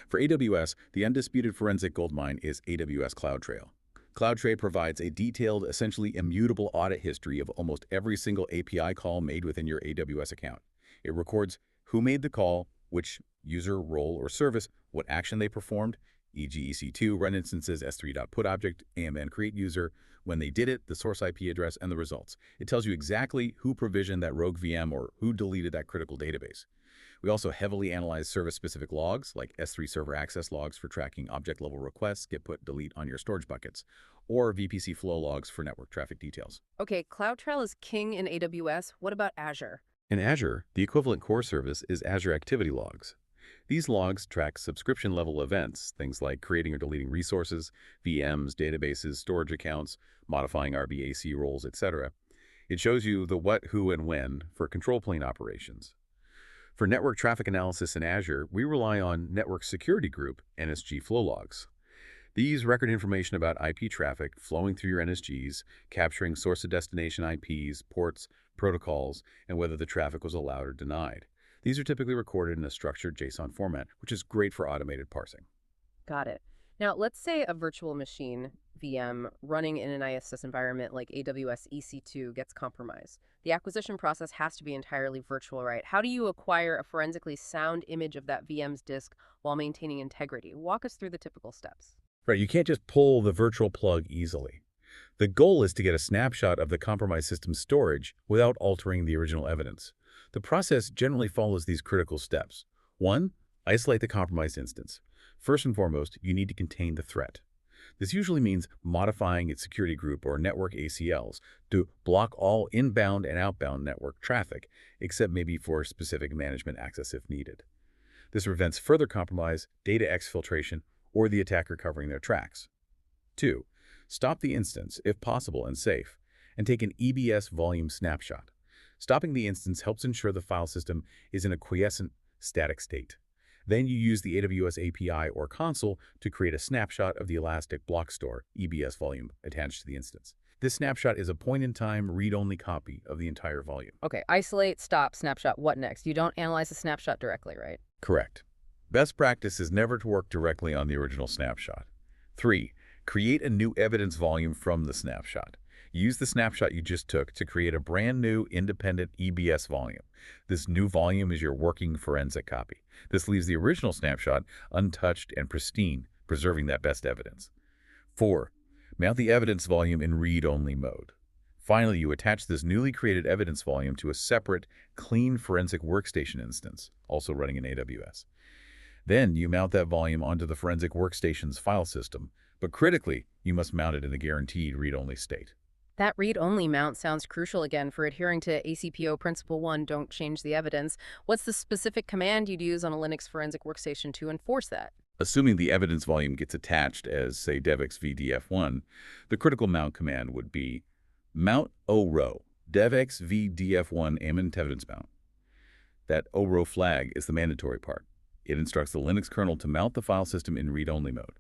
For AWS, the undisputed forensic goldmine is AWS CloudTrail. CloudTrail provides a detailed, essentially immutable audit history of almost every single API call made within your AWS account. It records who made the call, which user, role, or service, what action they performed, e.g. EC2, run instances, S3.put object, AMN create user, when they did it, the source IP address, and the results. It tells you exactly who provisioned that rogue VM or who deleted that critical database. We also heavily analyze service-specific logs, like S3 server access logs for tracking object-level requests, get put, delete on your storage buckets, or VPC flow logs for network traffic details. Okay, CloudTrail is king in AWS. What about Azure? In Azure, the equivalent core service is Azure Activity Logs. These logs track subscription-level events, things like creating or deleting resources, VMs, databases, storage accounts, modifying RBAC roles, etc. It shows you the what, who, and when for control plane operations. For network traffic analysis in Azure, we rely on Network Security Group, NSG flow logs. These record information about IP traffic flowing through your NSGs, capturing source to destination IPs, ports, protocols, and whether the traffic was allowed or denied. These are typically recorded in a structured JSON format, which is great for automated parsing. Got it. Now, let's say a virtual machine VM running in an ISS environment like AWS EC2 gets compromised. The acquisition process has to be entirely virtual, right? How do you acquire a forensically sound image of that VM's disk while maintaining integrity? Walk us through the typical steps. Right, you can't just pull the virtual plug easily. The goal is to get a snapshot of the compromised system's storage without altering the original evidence. The process generally follows these critical steps. 1. Isolate the compromised instance. First and foremost, you need to contain the threat. This usually means modifying its security group or network ACLs to block all inbound and outbound network traffic, except maybe for specific management access if needed. This prevents further compromise, data exfiltration, or the attacker covering their tracks. 2. Stop the instance, if possible and safe, and take an EBS volume snapshot. Stopping the instance helps ensure the file system is in a quiescent, static state. Then you use the AWS API or console to create a snapshot of the Elastic Block Store EBS volume attached to the instance. This snapshot is a point-in-time, read-only copy of the entire volume. Okay, isolate, stop, snapshot. What next? You don't analyze the snapshot directly, right? Correct. Best practice is never to work directly on the original snapshot. 3. Create a new evidence volume from the snapshot. Use the snapshot you just took to create a brand new independent EBS volume. This new volume is your working forensic copy. This leaves the original snapshot untouched and pristine, preserving that best evidence. 4. Mount the evidence volume in read-only mode. Finally, you attach this newly created evidence volume to a separate, clean forensic workstation instance, also running in AWS. Then you mount that volume onto the forensic workstation's file system, but critically, you must mount it in the guaranteed read-only state. That read-only mount sounds crucial again for adhering to ACPO Principle 1, don't change the evidence. What's the specific command you'd use on a Linux forensic workstation to enforce that? Assuming the evidence volume gets attached as, say, devxvdf1, the critical mount command would be mount orow, devxvdf1 amint evidence mount. That orow flag is the mandatory part. It instructs the Linux kernel to mount the file system in read-only mode.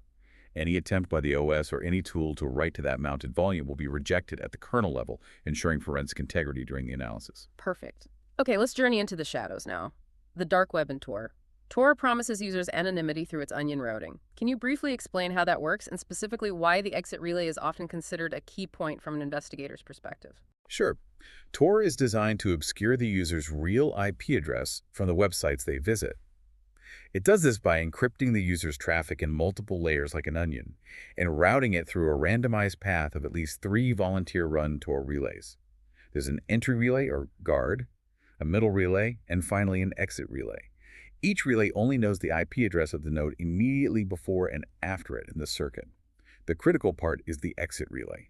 Any attempt by the OS or any tool to write to that mounted volume will be rejected at the kernel level, ensuring forensic integrity during the analysis. Perfect. Okay, let's journey into the shadows now. The dark web and Tor. Tor promises users anonymity through its onion routing. Can you briefly explain how that works and specifically why the exit relay is often considered a key point from an investigator's perspective? Sure. Tor is designed to obscure the user's real IP address from the websites they visit. It does this by encrypting the user's traffic in multiple layers like an onion and routing it through a randomized path of at least 3 volunteer-run Tor relays. There's an entry relay, or guard, a middle relay, and finally an exit relay. Each relay only knows the IP address of the node immediately before and after it in the circuit. The critical part is the exit relay.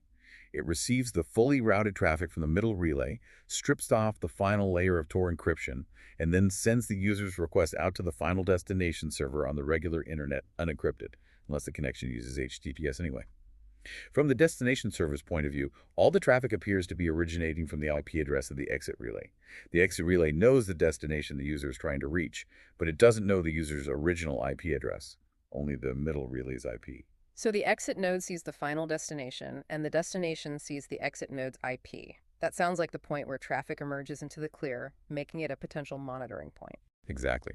It receives the fully routed traffic from the middle relay, strips off the final layer of Tor encryption, and then sends the user's request out to the final destination server on the regular internet unencrypted, unless the connection uses HTTPS anyway. From the destination server's point of view, all the traffic appears to be originating from the IP address of the exit relay. The exit relay knows the destination the user is trying to reach, but it doesn't know the user's original IP address, only the middle relay's IP. So the exit node sees the final destination, and the destination sees the exit node's IP. That sounds like the point where traffic emerges into the clear, making it a potential monitoring point. Exactly.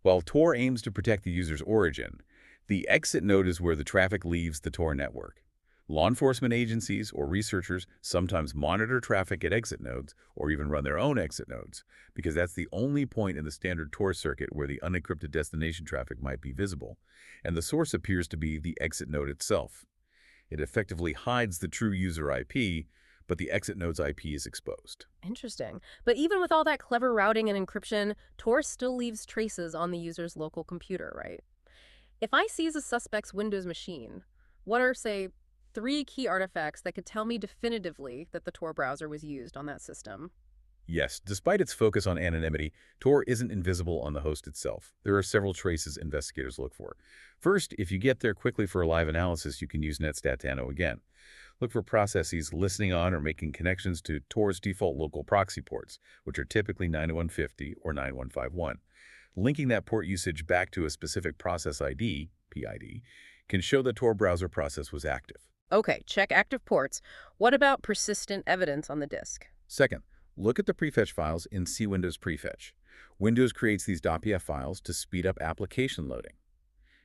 While Tor aims to protect the user's origin, the exit node is where the traffic leaves the Tor network. Law enforcement agencies or researchers sometimes monitor traffic at exit nodes or even run their own exit nodes, because that's the only point in the standard Tor circuit where the unencrypted destination traffic might be visible, and the source appears to be the exit node itself. It effectively hides the true user IP, but the exit node's IP is exposed. Interesting. But even with all that clever routing and encryption, Tor still leaves traces on the user's local computer, right? If I seize a suspect's Windows machine, what are, say, 3 key artifacts that could tell me definitively that the Tor browser was used on that system? Yes, despite its focus on anonymity, Tor isn't invisible on the host itself. There are several traces investigators look for. First, if you get there quickly for a live analysis, you can use netstat-nano again. Look for processes listening on or making connections to Tor's default local proxy ports, which are typically 9150 or 9151. Linking that port usage back to a specific process ID, PID, can show the Tor browser process was active. Okay, check active ports. What about persistent evidence on the disk? Second, look at the prefetch files in cWindows Prefetch. Windows creates these .pf files to speed up application loading.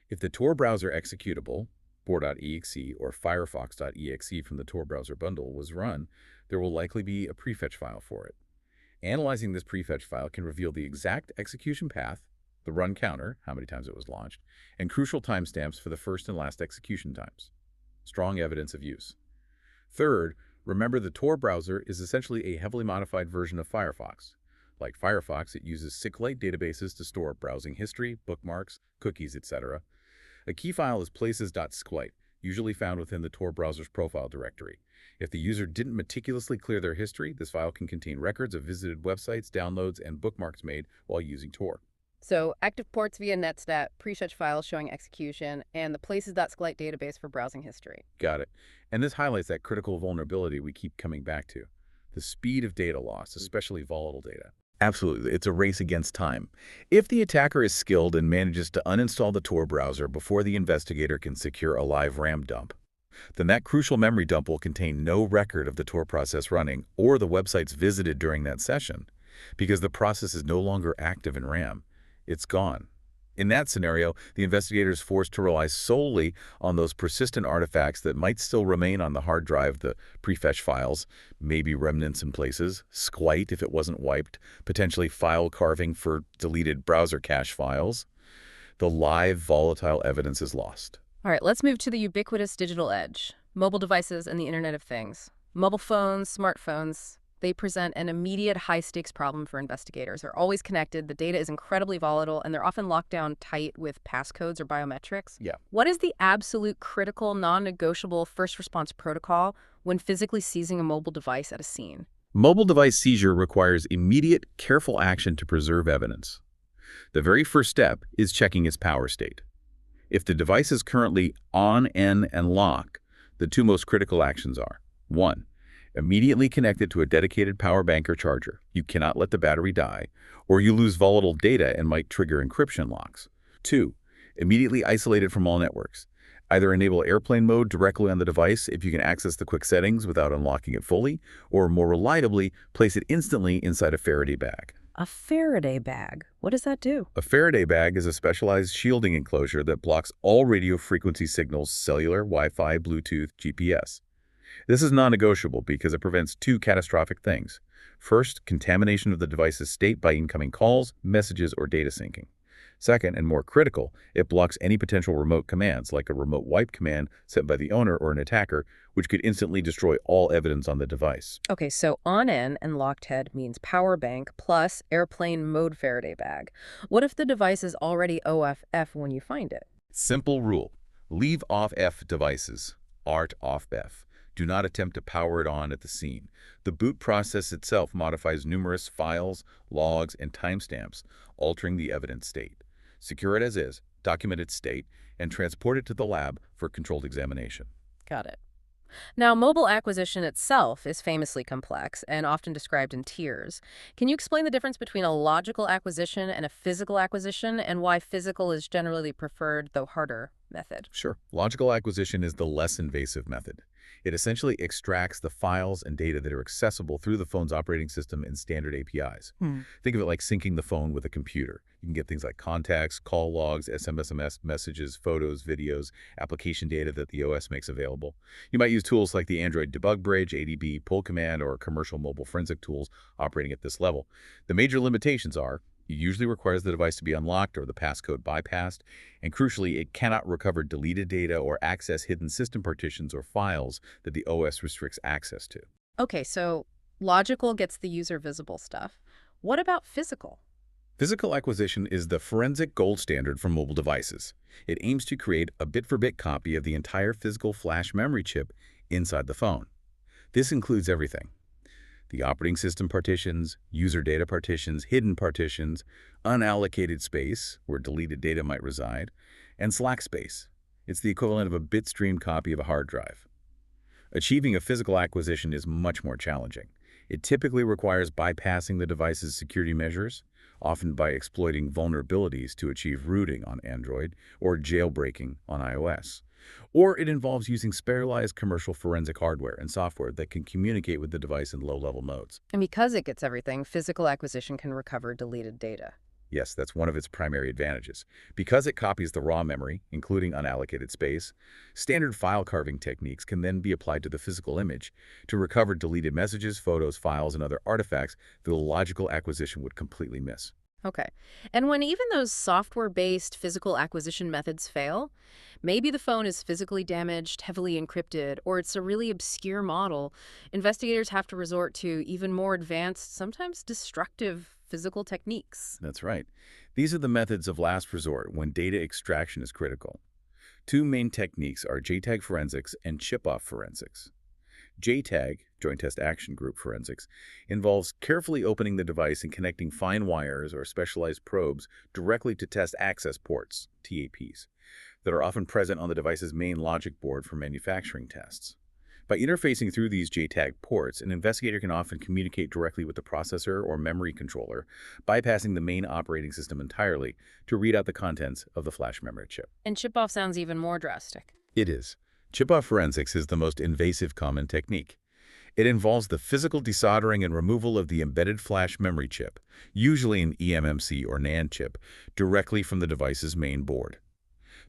If the Tor browser executable, tor.exe or firefox.exe from the Tor browser bundle was run, there will likely be a prefetch file for it. Analyzing this prefetch file can reveal the exact execution path, the run counter, how many times it was launched, and crucial timestamps for the first and last execution times. Strong evidence of use. Third, remember the Tor browser is essentially a heavily modified version of Firefox. Like Firefox, it uses SQLite databases to store browsing history, bookmarks, cookies, etc. A key file is places.sqlite, usually found within the Tor browser's profile directory. If the user didn't meticulously clear their history, this file can contain records of visited websites, downloads, and bookmarks made while using Tor. So active ports via netstat, prefetch files showing execution, and the places.sqlite database for browsing history. Got it. And this highlights that critical vulnerability we keep coming back to. The speed of data loss, especially volatile data. Absolutely, it's a race against time. If the attacker is skilled and manages to uninstall the Tor browser before the investigator can secure a live RAM dump, then that crucial memory dump will contain no record of the Tor process running or the websites visited during that session, because the process is no longer active in RAM. It's gone. In that scenario, the investigator is forced to rely solely on those persistent artifacts that might still remain on the hard drive, the prefetch files, maybe remnants in places, SQLite if it wasn't wiped, potentially file carving for deleted browser cache files. The live volatile evidence is lost. All right, let's move to the ubiquitous digital edge, mobile devices and the Internet of Things. Mobile phones, smartphones, they present an immediate high-stakes problem for investigators. They're always connected, the data is incredibly volatile, and they're often locked down tight with passcodes or biometrics. Yeah. What is the absolute critical, non-negotiable first response protocol when physically seizing a mobile device at a scene? Mobile device seizure requires immediate, careful action to preserve evidence. The very first step is checking its power state. If the device is currently on, N, and lock, the two most critical actions are: 1. Immediately connect it to a dedicated power bank or charger. You cannot let the battery die, or you lose volatile data and might trigger encryption locks. 2. Immediately isolate it from all networks. Either enable airplane mode directly on the device if you can access the quick settings without unlocking it fully, or more reliably, place it instantly inside a Faraday bag. A Faraday bag. What does that do? A Faraday bag is a specialized shielding enclosure that blocks all radio frequency signals: cellular, Wi-Fi, Bluetooth, GPS. This is non-negotiable because it prevents two catastrophic things. First, contamination of the device's state by incoming calls, messages, or data syncing. Second, and more critical, it blocks any potential remote commands, like a remote wipe command sent by the owner or an attacker, which could instantly destroy all evidence on the device. Okay, so on-N and locked head means power bank plus airplane mode Faraday bag. What if the device is already OFF when you find it? Simple rule: leave off F devices, ART off BEF. Do not attempt to power it on at the scene. The boot process itself modifies numerous files, logs, and timestamps, altering the evidence state. Secure it as is, document its state, and transport it to the lab for controlled examination. Got it. Now, mobile acquisition itself is famously complex and often described in tiers. Can you explain the difference between a logical acquisition and a physical acquisition, and why physical is generally preferred, though harder, method? Sure. Logical acquisition is the less invasive method. It essentially extracts the files and data that are accessible through the phone's operating system and standard APIs. Think of it like syncing the phone with a computer. You can get things like contacts, call logs, SMS messages, photos, videos, application data that the OS makes available. You might use tools like the Android Debug Bridge, ADB, Pull Command, or commercial mobile forensic tools operating at this level. The major limitations are: it usually requires the device to be unlocked or the passcode bypassed, and crucially, it cannot recover deleted data or access hidden system partitions or files that the OS restricts access to. Okay, so logical gets the user visible stuff. What about physical? Physical acquisition is the forensic gold standard for mobile devices. It aims to create a bit-for-bit copy of the entire physical flash memory chip inside the phone. This includes everything: the operating system partitions, user data partitions, hidden partitions, unallocated space, where deleted data might reside, and slack space. It's the equivalent of a bitstream copy of a hard drive. Achieving a physical acquisition is much more challenging. It typically requires bypassing the device's security measures, often by exploiting vulnerabilities to achieve rooting on Android or jailbreaking on iOS. Or it involves using specialized commercial forensic hardware and software that can communicate with the device in low-level modes. And because it gets everything, physical acquisition can recover deleted data. Yes, that's one of its primary advantages. Because it copies the raw memory, including unallocated space, standard file carving techniques can then be applied to the physical image to recover deleted messages, photos, files, and other artifacts that the logical acquisition would completely miss. Okay. And when even those software-based physical acquisition methods fail, maybe the phone is physically damaged, heavily encrypted, or it's a really obscure model, investigators have to resort to even more advanced, sometimes destructive physical techniques. That's right. These are the methods of last resort when data extraction is critical. Two main techniques are JTAG forensics and chip-off forensics. JTAG, Joint Test Action Group forensics, involves carefully opening the device and connecting fine wires or specialized probes directly to test access ports, TAPs, that are often present on the device's main logic board for manufacturing tests. By interfacing through these JTAG ports, an investigator can often communicate directly with the processor or memory controller, bypassing the main operating system entirely to read out the contents of the flash memory chip. And chip-off sounds even more drastic. It is. Chip-off forensics is the most invasive common technique. It involves the physical desoldering and removal of the embedded flash memory chip, usually an eMMC or NAND chip, directly from the device's main board.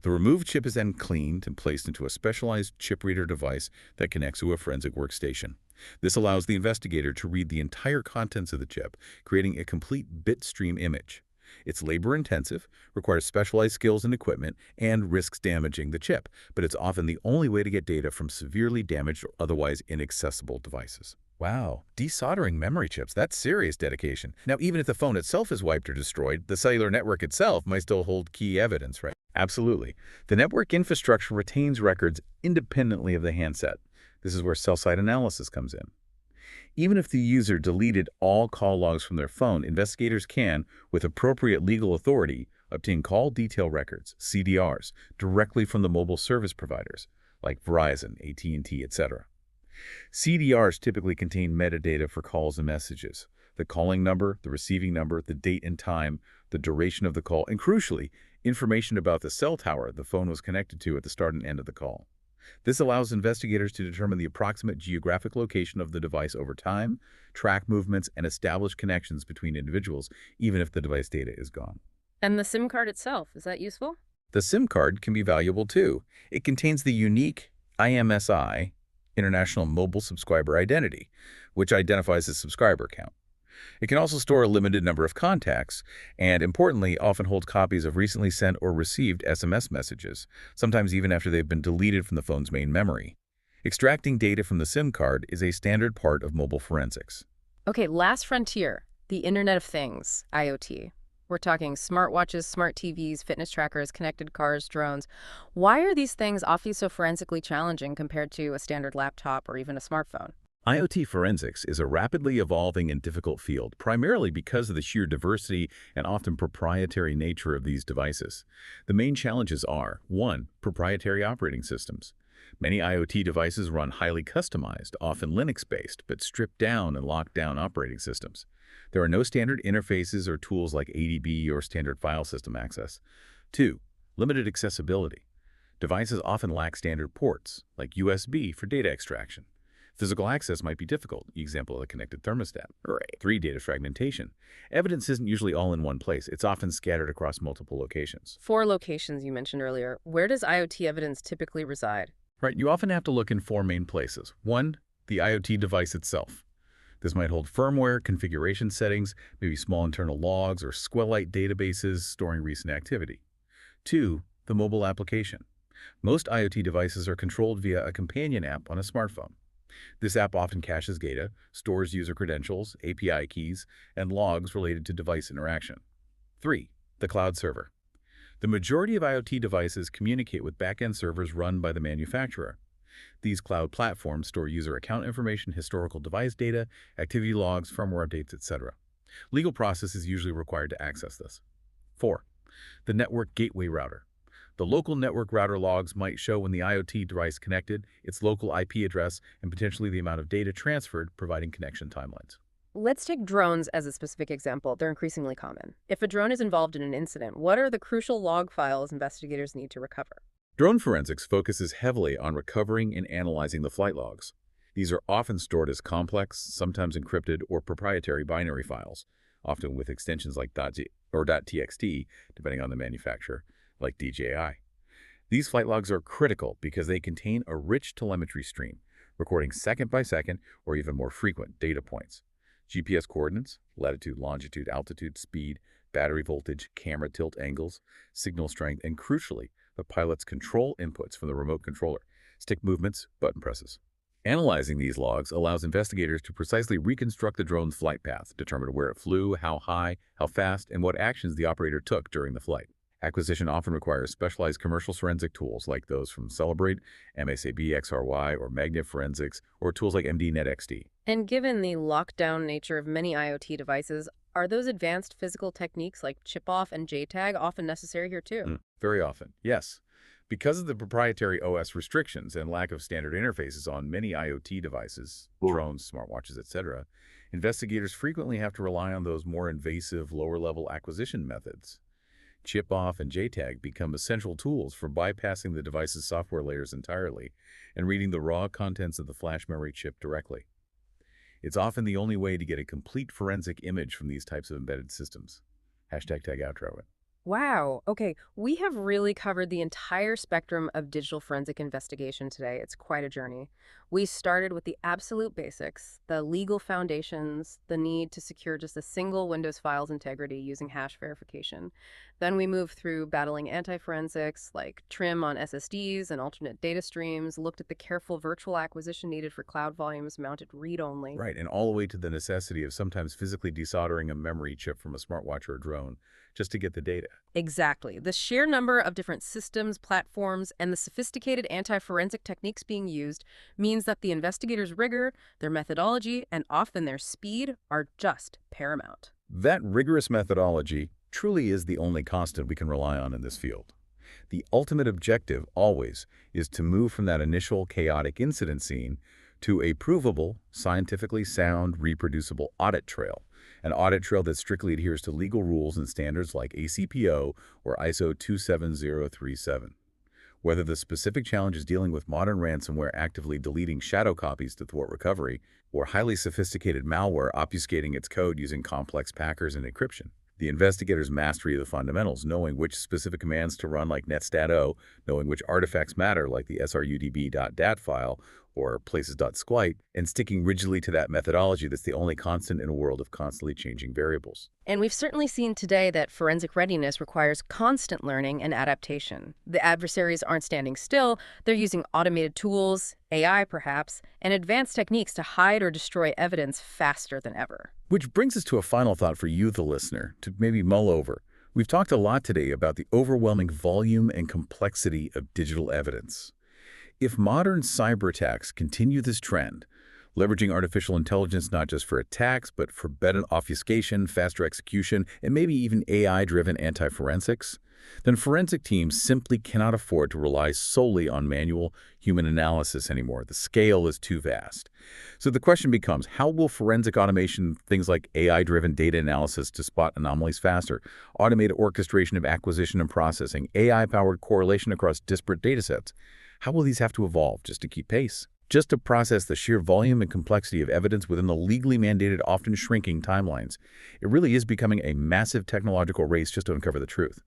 The removed chip is then cleaned and placed into a specialized chip reader device that connects to a forensic workstation. This allows the investigator to read the entire contents of the chip, creating a complete bit stream image. It's labor-intensive, requires specialized skills and equipment, and risks damaging the chip, but it's often the only way to get data from severely damaged or otherwise inaccessible devices. Wow, desoldering memory chips, that's serious dedication. Now, even if the phone itself is wiped or destroyed, the cellular network itself might still hold key evidence, right? Absolutely. The network infrastructure retains records independently of the handset. This is where cell-site analysis comes in. Even if the user deleted all call logs from their phone, investigators can, with appropriate legal authority, obtain call detail records, CDRs, directly from the mobile service providers, like Verizon, AT&T, etc. CDRs typically contain metadata for calls and messages: the calling number, the receiving number, the date and time, the duration of the call, and crucially, information about the cell tower the phone was connected to at the start and end of the call. This allows investigators to determine the approximate geographic location of the device over time, track movements, and establish connections between individuals, even if the device data is gone. And the SIM card itself, is that useful? The SIM card can be valuable too. It contains the unique IMSI, International Mobile Subscriber Identity, which identifies the subscriber count. It can also store a limited number of contacts, and importantly, often holds copies of recently sent or received SMS messages, sometimes even after they've been deleted from the phone's main memory. Extracting data from the SIM card is a standard part of mobile forensics. Okay, last frontier, the Internet of Things, IoT. We're talking smartwatches, smart TVs, fitness trackers, connected cars, drones. Why are these things often so forensically challenging compared to a standard laptop or even a smartphone? IoT forensics is a rapidly evolving and difficult field, primarily because of the sheer diversity and often proprietary nature of these devices. The main challenges are: 1. Proprietary operating systems. Many IoT devices run highly customized, often Linux-based, but stripped down and locked down operating systems. There are no standard interfaces or tools like ADB or standard file system access. 2. Limited accessibility. Devices often lack standard ports, like USB for data extraction. Physical access might be difficult, example, a connected thermostat. Right. 3. Data fragmentation. Evidence isn't usually all in one place. It's often scattered across multiple locations. 4 locations you mentioned earlier. Where does IoT evidence typically reside? Right, you often have to look in 4 main places. 1. The IoT device itself. This might hold firmware, configuration settings, maybe small internal logs or SQLite databases storing recent activity. 2. The mobile application. Most IoT devices are controlled via a companion app on a smartphone. This app often caches data, stores user credentials, API keys, and logs related to device interaction. 3. The cloud server. The majority of IoT devices communicate with back-end servers run by the manufacturer. These cloud platforms store user account information, historical device data, activity logs, firmware updates, etc. Legal process is usually required to access this. 4. The network gateway router. The local network router logs might show when the IoT device connected, its local IP address, and potentially the amount of data transferred, providing connection timelines. Let's take drones as a specific example. They're increasingly common. If a drone is involved in an incident, what are the crucial log files investigators need to recover? Drone forensics focuses heavily on recovering and analyzing the flight logs. These are often stored as complex, sometimes encrypted, or proprietary binary files, often with extensions like or .txt, depending on the manufacturer, like DJI. These flight logs are critical because they contain a rich telemetry stream, recording second by second or even more frequent data points. GPS coordinates, latitude, longitude, altitude, speed, battery voltage, camera tilt angles, signal strength, and crucially, the pilot's control inputs from the remote controller, stick movements, button presses. Analyzing these logs allows investigators to precisely reconstruct the drone's flight path, determine where it flew, how high, how fast, and what actions the operator took during the flight. Acquisition often requires specialized commercial forensic tools like those from Celebrate, MSAB XRY, or Magnet Forensics, or tools like MDNetXD. And given the lockdown nature of many IoT devices, are those advanced physical techniques like chip-off and JTAG often necessary here too? Very often, yes. Because of the proprietary OS restrictions and lack of standard interfaces on many IoT devices, drones, smartwatches, etc., investigators frequently have to rely on those more invasive, lower-level acquisition methods. Chip-off and JTAG become essential tools for bypassing the device's software layers entirely and reading the raw contents of the flash memory chip directly. It's often the only way to get a complete forensic image from these types of embedded systems. #tagoutro. Wow. Okay, we have really covered the entire spectrum of digital forensic investigation today. It's quite a journey. We started with the absolute basics, the legal foundations, the need to secure just a single Windows file's integrity using hash verification. Then we moved through battling anti-forensics like trim on SSDs and alternate data streams, looked at the careful virtual acquisition needed for cloud volumes mounted read-only. Right, and all the way to the necessity of sometimes physically desoldering a memory chip from a smartwatch or a drone just to get the data. Exactly. The sheer number of different systems, platforms, and the sophisticated anti-forensic techniques being used means that the investigators' rigor, their methodology, and often their speed are just paramount. That rigorous methodology truly is the only constant we can rely on in this field. The ultimate objective, always, is to move from that initial chaotic incident scene to a provable, scientifically sound, reproducible audit trail. An audit trail that strictly adheres to legal rules and standards like ACPO or ISO 27037. Whether the specific challenge is dealing with modern ransomware actively deleting shadow copies to thwart recovery, or highly sophisticated malware obfuscating its code using complex packers and encryption. The investigator's mastery of the fundamentals, knowing which specific commands to run like netstat-o, knowing which artifacts matter like the srudb.dat file or places.squite, and sticking rigidly to that methodology that's the only constant in a world of constantly changing variables. And we've certainly seen today that forensic readiness requires constant learning and adaptation. The adversaries aren't standing still. They're using automated tools, AI perhaps, and advanced techniques to hide or destroy evidence faster than ever. Which brings us to a final thought for you, the listener, to maybe mull over. We've talked a lot today about the overwhelming volume and complexity of digital evidence. If modern cyber attacks continue this trend, leveraging artificial intelligence not just for attacks, but for better obfuscation, faster execution, and maybe even AI-driven anti-forensics, then forensic teams simply cannot afford to rely solely on manual human analysis anymore. The scale is too vast. So the question becomes, how will forensic automation, things like AI-driven data analysis to spot anomalies faster, automated orchestration of acquisition and processing, AI-powered correlation across disparate datasets, how will these have to evolve just to keep pace? Just to process the sheer volume and complexity of evidence within the legally mandated, often shrinking timelines. It really is becoming a massive technological race just to uncover the truth.